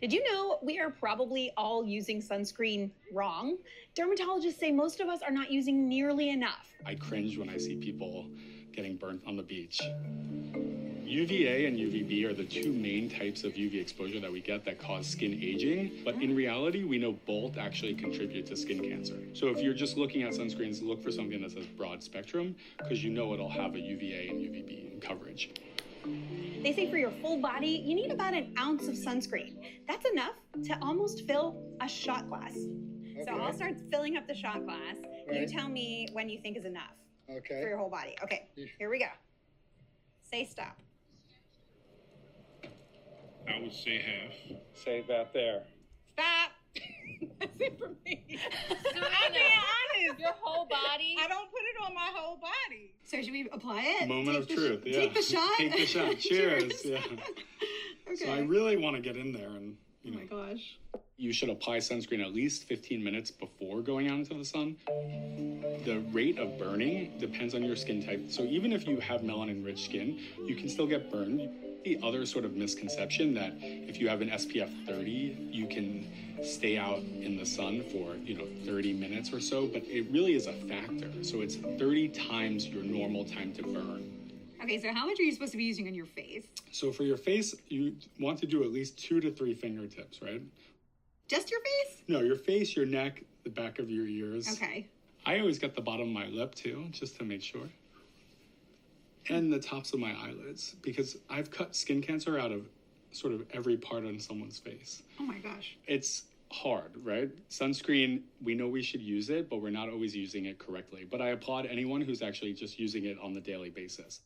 Did you know we are probably all using sunscreen wrong? Dermatologists say most of us are not using nearly enough. I cringe when I see people getting burnt on the beach. UVA and UVB are the two main types of UV exposure that we get that cause skin aging, but in reality, we know both actually contribute to skin cancer. So if you're just looking at sunscreens, look for something that says broad spectrum, because you know it'll have a UVA and UVB coverage. They say for your full body, you need about an ounce of sunscreen. That's enough to almost fill a shot glass. Okay. So I'll start filling up the shot glass. You Right. tell me when you think is enough for Okay. your whole body. Okay, here we go. Say stop. I would say half. Say that there. Stop. That's it for me. No, I'm being honest. Your whole body. I don't put it on my whole body. So should we apply it? Moment of truth. Yeah. Take the shot. Take the shot. Cheers. Yeah. Okay. So I really want to get in there and, Oh my gosh. you should apply sunscreen at least 15 minutes before going out into the sun. The rate of burning depends on your skin type. So even if you have melanin-rich skin, you can still get burned. The other sort of misconception that if you have an SPF 30, you can stay out in the sun for, 30 minutes or so, but it really is a factor. So it's 30 times your normal time to burn. Okay, so how much are you supposed to be using on your face? So for your face, you want to do at least 2 to 3 fingertips, right? Just your face? No, your face, your neck, the back of your ears. Okay. I always get the bottom of my lip too, just to make sure. And the tops of my eyelids, because I've cut skin cancer out of sort of every part on someone's face. Oh my gosh. It's hard, right? Sunscreen, we know we should use it, but we're not always using it correctly. But I applaud anyone who's actually just using it on the daily basis.